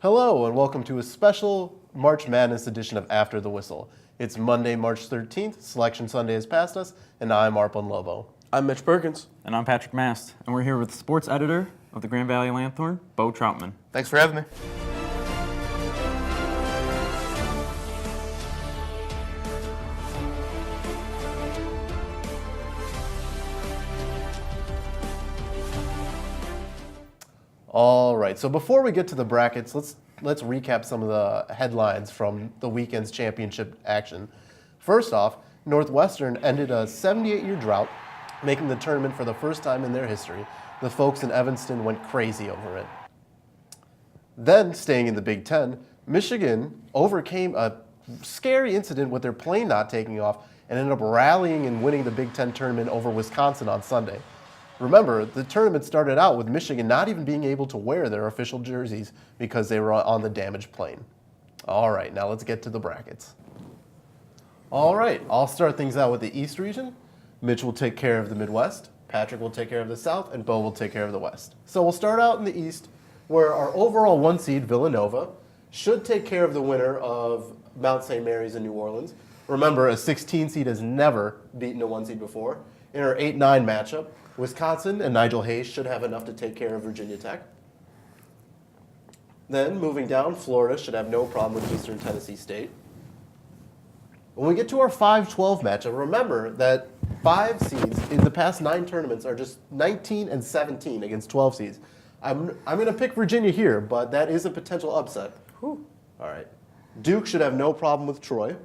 Hello and welcome to a special March Madness edition of After the Whistle. It's Monday, March 13th, Selection Sunday has passed us, and I'm Arpon Lobo. I'm Mitch Perkins. And I'm Patrick Mast, and we're here with the sports editor of the Grand Valley Lanthorn, Beau Troutman. Thanks for having me. All right, so before we get to the brackets, let's recap some of the headlines from the weekend's championship action. First off, Northwestern ended a 78-year drought, making the tournament for the first time in their history. The folks in Evanston went crazy over it. Then, staying in the Big Ten, Michigan overcame a scary incident with their plane not taking off and ended up rallying and winning the Big Ten tournament over Wisconsin on Sunday. Remember, the tournament started out with Michigan not even being able to wear their official jerseys because they were on the damaged plane. All right, now let's get to the brackets. All right, I'll start things out with the East region. Mitch will take care of the Midwest, Patrick will take care of the South, and Beau will take care of the West. So we'll start out in the East, where our overall one seed, Villanova, should take care of the winner of Mount St. Mary's in New Orleans. Remember, a 16 seed has never beaten a one seed before. In our 8-9 matchup, Wisconsin and Nigel Hayes should have enough to take care of Virginia Tech. Then, moving down, Florida should have no problem with Eastern Tennessee State. When we get to our 5-12 matchup, remember that 5 seeds in the past 9 tournaments are just 19 and 17 against 12 seeds. I'm going to pick Virginia here, but that is a potential upset. Whew. All right. Duke should have no problem with Troy.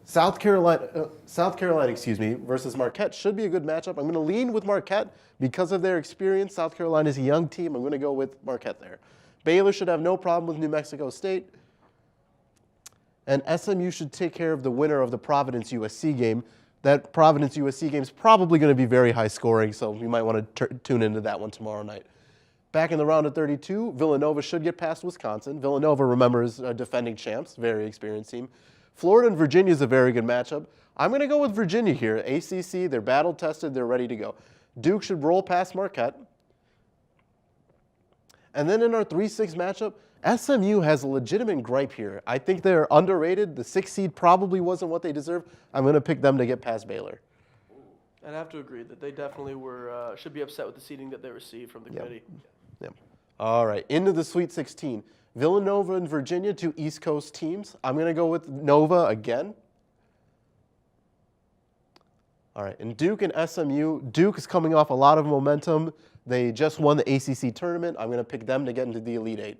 South Carolina, versus Marquette should be a good matchup. I'm going to lean with Marquette because of their experience. South Carolina is a young team. I'm going to go with Marquette there. Baylor should have no problem with New Mexico State. And SMU should take care of the winner of the Providence-USC game. That Providence-USC game is probably going to be very high scoring, so you might want to tune into that one tomorrow night. Back in the round of 32, Villanova should get past Wisconsin. Villanova, remember, is defending champs, very experienced team. Florida and Virginia is a very good matchup. I'm going to go with Virginia here. ACC, they're battle-tested, they're ready to go. Duke should roll past Marquette. And then in our 3-6 matchup, SMU has a legitimate gripe here. I think they're underrated. The 6th seed probably wasn't what they deserve. I'm going to pick them to get past Baylor. I'd have to agree that they definitely should be upset with the seeding that they received from the committee. Yep. All right, into the Sweet 16. Villanova and Virginia, 2 East Coast teams. I'm going to go with Nova again. All right, and Duke and SMU. Duke is coming off a lot of momentum. They just won the ACC tournament. I'm going to pick them to get into the Elite Eight.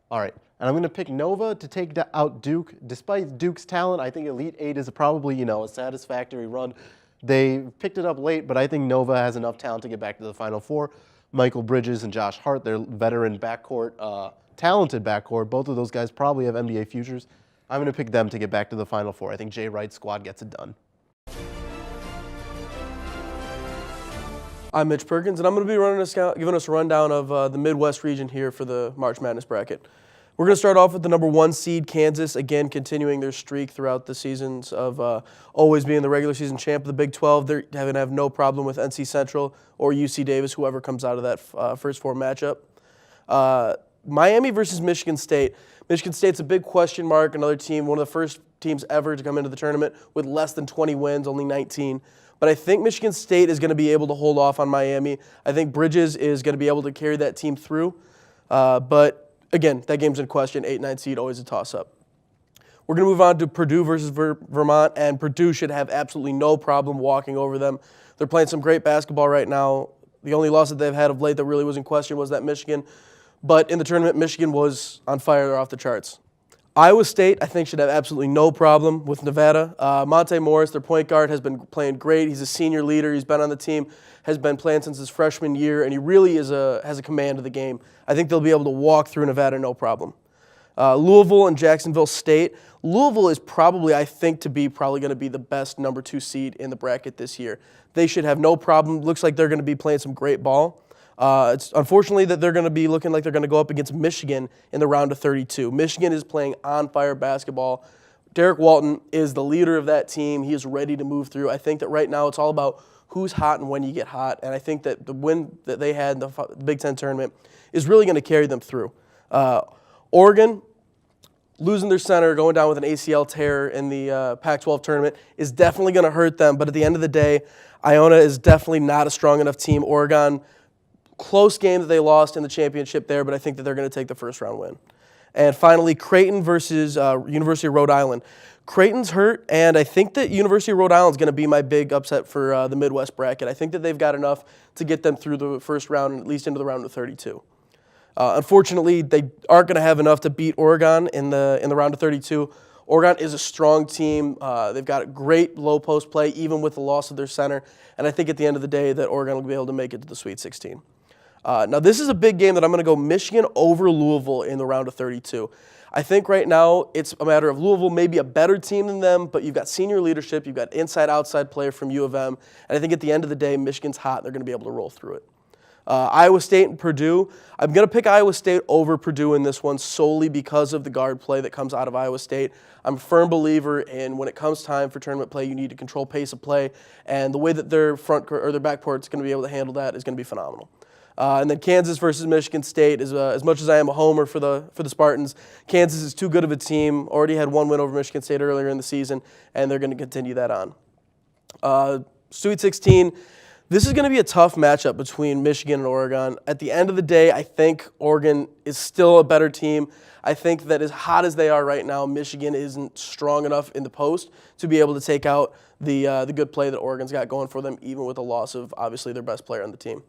All right, and I'm going to pick Nova to take out Duke. Despite Duke's talent, I think Elite Eight is probably, a satisfactory run. They picked it up late, but I think Nova has enough talent to get back to the Final Four. Michael Bridges and Josh Hart, their veteran backcourt, talented backcourt. Both of those guys probably have NBA futures. I'm going to pick them to get back to the Final Four. I think Jay Wright's squad gets it done. I'm Mitch Perkins, and I'm going to be giving us a rundown of the Midwest region here for the March Madness bracket. We're going to start off with the number 1 seed, Kansas, again continuing their streak throughout the seasons of always being the regular season champ of the Big 12. They're going to have no problem with NC Central or UC Davis, whoever comes out of that first 4 matchup. Miami versus Michigan State. Michigan State's a big question mark, another team, one of the first teams ever to come into the tournament with less than 20 wins, only 19. But I think Michigan State is going to be able to hold off on Miami. I think Bridges is going to be able to carry that team through. But again, that game's in question. 8-9 seed, always a toss-up. We're going to move on to Purdue versus Vermont, and Purdue should have absolutely no problem walking over them. They're playing some great basketball right now. The only loss that they've had of late that really was in question was that Michigan. But in the tournament, Michigan was on fire. They're off the charts. Iowa State, I think, should have absolutely no problem with Nevada. Monte Morris, their point guard, has been playing great. He's a senior leader. He's been on the team, has been playing since his freshman year, and he really has a command of the game. I think they'll be able to walk through Nevada no problem. Louisville and Jacksonville State. Louisville is probably, I think, probably going to be the best number 2 seed in the bracket this year. They should have no problem. Looks like they're going to be playing some great ball. It's unfortunately that they're going to be looking like they're going to go up against Michigan in the round of 32. Michigan is playing on-fire basketball. Derek Walton is the leader of that team. He is ready to move through. I think that right now it's all about who's hot and when you get hot. And I think that the win that they had in the Big Ten tournament is really going to carry them through. Oregon, losing their center, going down with an ACL tear in the Pac-12 tournament is definitely going to hurt them. But at the end of the day, Iona is definitely not a strong enough team. Oregon, close game that they lost in the championship there, but I think that they're going to take the first round win. And finally, Creighton versus University of Rhode Island. Creighton's hurt, and I think that University of Rhode Island is going to be my big upset for the Midwest bracket. I think that they've got enough to get them through the first round and at least into the round of 32. Unfortunately, they aren't going to have enough to beat Oregon in the round of 32. Oregon is a strong team. They've got great low post play, even with the loss of their center. And I think at the end of the day that Oregon will be able to make it to the Sweet 16. Now, this is a big game that I'm going to go Michigan over Louisville in the round of 32. I think right now it's a matter of Louisville may be a better team than them, but you've got senior leadership, you've got inside-outside player from U of M, and I think at the end of the day, Michigan's hot and they're going to be able to roll through it. Iowa State and Purdue. I'm going to pick Iowa State over Purdue in this one solely because of the guard play that comes out of Iowa State. I'm a firm believer in when it comes time for tournament play, you need to control pace of play, and the way that their their backcourt is going to be able to handle that is going to be phenomenal. And then Kansas versus Michigan State is as much as I am a homer for the Spartans. Kansas is too good of a team. Already had one win over Michigan State earlier in the season, and they're going to continue that on. Sweet 16. This is going to be a tough matchup between Michigan and Oregon. At the end of the day, I think Oregon is still a better team. I think that as hot as they are right now, Michigan isn't strong enough in the post to be able to take out the good play that Oregon's got going for them, even with the loss of obviously their best player on the team.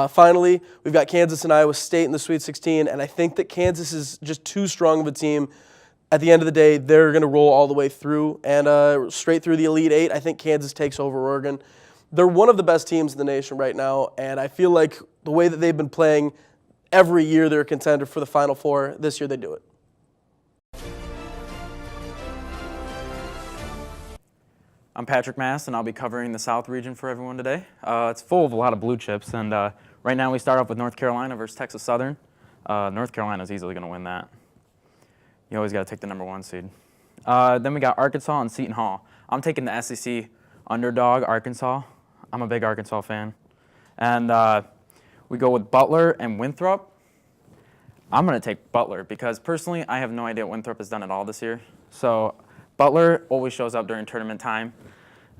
Finally, we've got Kansas and Iowa State in the Sweet 16, and I think that Kansas is just too strong of a team. At the end of the day, they're going to roll all the way through, and straight through the Elite Eight, I think Kansas takes over Oregon. They're one of the best teams in the nation right now, and I feel like the way that they've been playing, every year they're a contender for the Final Four. This year they do it. I'm Patrick Mast, and I'll be covering the South region for everyone today. It's full of a lot of blue chips, and right now we start off with North Carolina versus Texas Southern. North Carolina is easily going to win that. You always got to take the number 1 seed. Then we got Arkansas and Seton Hall. I'm taking the SEC underdog, Arkansas. I'm a big Arkansas fan. And we go with Butler and Winthrop. I'm going to take Butler because personally I have no idea what Winthrop has done at all this year. So Butler always shows up during tournament time.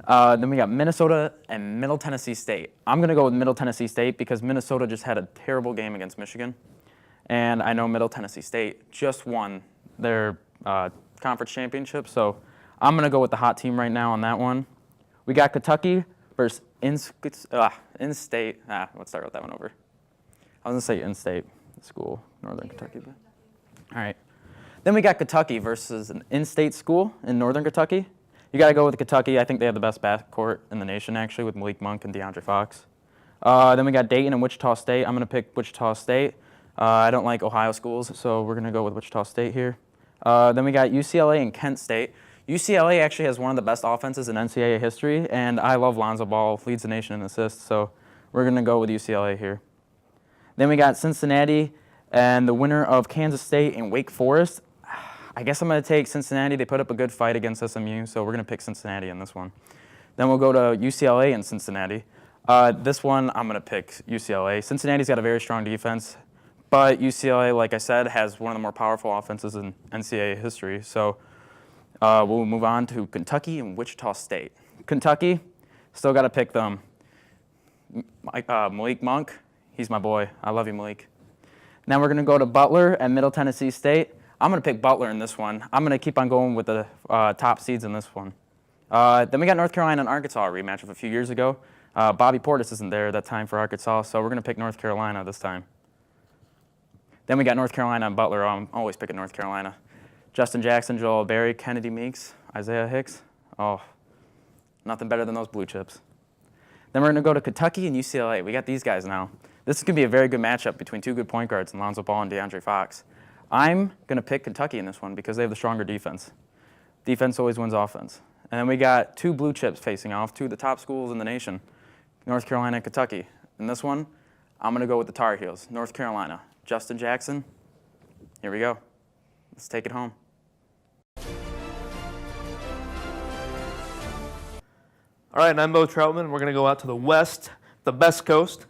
Then we got Minnesota and Middle Tennessee State. I'm going to go with Middle Tennessee State because Minnesota just had a terrible game against Michigan. And I know Middle Tennessee State just won their conference championship. So I'm going to go with the hot team right now on that one. We got Kentucky versus In-State. Let's start with that one over. I was going to say In-State school, Northern Kentucky. But. All right. Then we got Kentucky versus an in-state school in Northern Kentucky. You got to go with Kentucky. I think they have the best backcourt in the nation, actually, with Malik Monk and DeAndre Fox. Then we got Dayton and Wichita State. I'm going to pick Wichita State. I don't like Ohio schools, so we're going to go with Wichita State here. Then we got UCLA and Kent State. UCLA actually has one of the best offenses in NCAA history, and I love Lonzo Ball, leads the nation in assists, so we're going to go with UCLA here. Then we got Cincinnati and the winner of Kansas State and Wake Forest. I guess I'm going to take Cincinnati. They put up a good fight against SMU, so we're going to pick Cincinnati in this one. Then we'll go to UCLA and Cincinnati. This one, I'm going to pick UCLA. Cincinnati's got a very strong defense, but UCLA, like I said, has one of the more powerful offenses in NCAA history. So we'll move on to Kentucky and Wichita State. Kentucky, still got to pick them. Malik Monk, he's my boy. I love you, Malik. Now we're going to go to Butler and Middle Tennessee State. I'm going to pick Butler in this one. I'm going to keep on going with the top seeds in this one. Then we got North Carolina and Arkansas, a rematch of a few years ago. Bobby Portis isn't there that time for Arkansas, so we're going to pick North Carolina this time. Then we got North Carolina and Butler. I'm always picking North Carolina. Justin Jackson, Joel Berry, Kennedy Meeks, Isaiah Hicks. Oh, nothing better than those blue chips. Then we're going to go to Kentucky and UCLA. We got these guys now. This is going to be a very good matchup between two good point guards, Lonzo Ball and DeAndre Fox. I'm going to pick Kentucky in this one because they have the stronger defense. Defense always wins offense. And then we got two blue chips facing off, two of the top schools in the nation, North Carolina and Kentucky. In this one, I'm going to go with the Tar Heels, North Carolina. Justin Jackson, here we go. Let's take it home. All right, and I'm Beau Troutman. We're going to go out to the west, the best coast.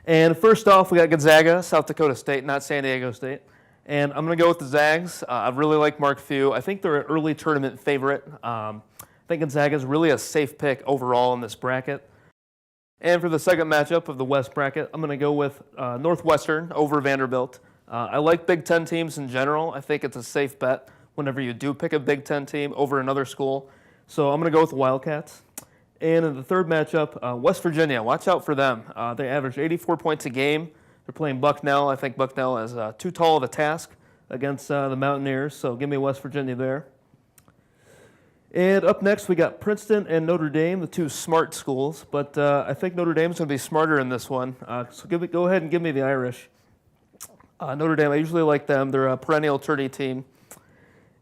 And first off, we got Gonzaga, South Dakota State, not San Diego State. And I'm going to go with the Zags. I really like Mark Few. I think they're an early tournament favorite. I think Gonzaga is really a safe pick overall in this bracket. And for the second matchup of the West bracket, I'm going to go with Northwestern over Vanderbilt. I like Big Ten teams in general. I think it's a safe bet whenever you do pick a Big Ten team over another school. So I'm going to go with the Wildcats. And in the third matchup, West Virginia. Watch out for them. They average 84 points a game. They're playing Bucknell. I think Bucknell is too tall of a task against the Mountaineers, so give me West Virginia there. And up next, we got Princeton and Notre Dame, the two smart schools. But I think Notre Dame's going to be smarter in this one. So go ahead and give me the Irish. Notre Dame, I usually like them. They're a perennial tourney team.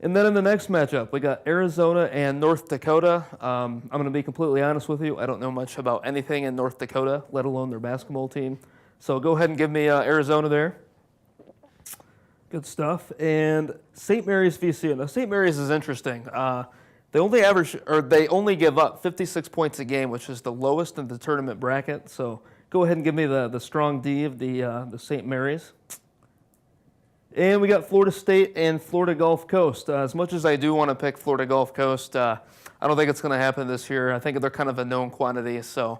And then in the next matchup, we got Arizona and North Dakota. I'm going to be completely honest with you. I don't know much about anything in North Dakota, let alone their basketball team. So go ahead and give me Arizona there. Good stuff. And St. Mary's VCU. Now, St. Mary's is interesting. They only give up 56 points a game, which is the lowest in the tournament bracket. So go ahead and give me the strong D of the St. Mary's. And we got Florida State and Florida Gulf Coast. As much as I do want to pick Florida Gulf Coast, I don't think it's going to happen this year. I think they're kind of a known quantity. So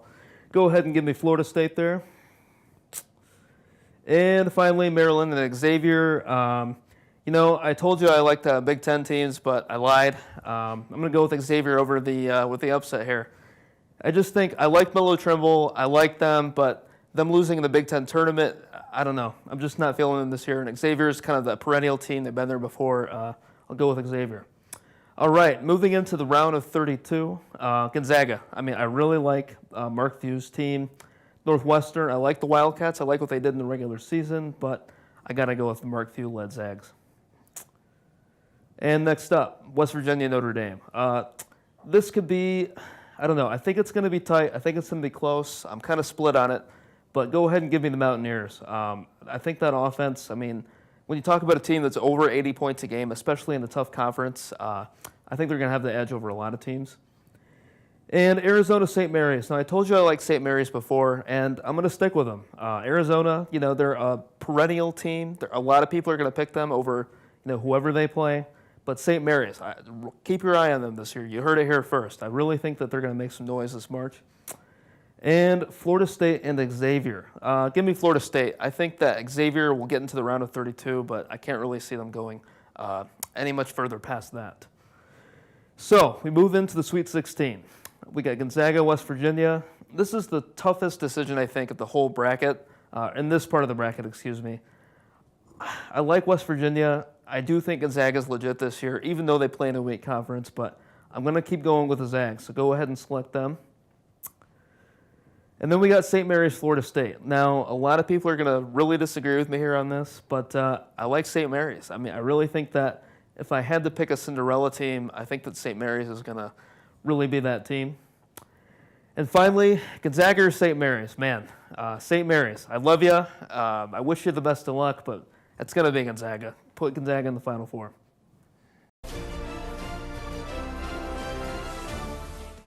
go ahead and give me Florida State there. And finally, Maryland and Xavier. I told you I liked Big Ten teams, but I lied. I'm going to go with Xavier over with the upset here. I just think I like Melo Trimble. I like them, but them losing in the Big Ten tournament, I don't know. I'm just not feeling them this year. And Xavier is kind of the perennial team. They've been there before. I'll go with Xavier. All right, moving into the round of 32, Gonzaga. I really like Mark Few's team. Northwestern, I like the Wildcats. I like what they did in the regular season, but I got to go with the Mark Few-led Zags. And next up, West Virginia, Notre Dame. This could be, I don't know. I think it's going to be tight. I think it's going to be close. I'm kind of split on it, but go ahead and give me the Mountaineers. I think that offense, when you talk about a team that's over 80 points a game, especially in the tough conference, I think they're going to have the edge over a lot of teams. And Arizona, St. Mary's. Now, I told you I like St. Mary's before, and I'm going to stick with them. Arizona, they're a perennial team. A lot of people are going to pick them over, whoever they play. But St. Mary's, keep your eye on them this year. You heard it here first. I really think that they're going to make some noise this March. And Florida State and Xavier. Give me Florida State. I think that Xavier will get into the round of 32, but I can't really see them going any much further past that. So we move into the Sweet 16. We got Gonzaga, West Virginia. This is the toughest decision, I think, of the whole bracket, in this part of the bracket, excuse me. I like West Virginia. I do think Gonzaga's legit this year, even though they play in a weak conference, but I'm going to keep going with the Zags, so go ahead and select them. And then we got St. Mary's, Florida State. Now, a lot of people are going to really disagree with me here on this, but I like St. Mary's. I really think that if I had to pick a Cinderella team, I think that St. Mary's is going to really be that team. And finally, Gonzaga or St. Mary's. Man, St. Mary's, I love you. I wish you the best of luck, but it's going to be Gonzaga. Put Gonzaga in the Final Four.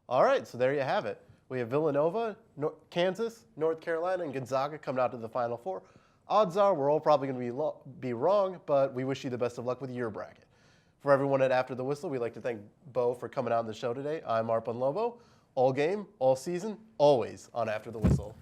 All right, so there you have it. We have Villanova, Kansas, North Carolina, and Gonzaga coming out to the Final Four. Odds are we're all probably going to be wrong, but we wish you the best of luck with your bracket. For everyone at After the Whistle, we'd like to thank Beau for coming out on the show today. I'm Arpan Lobo. All game, all season, always on After the Whistle.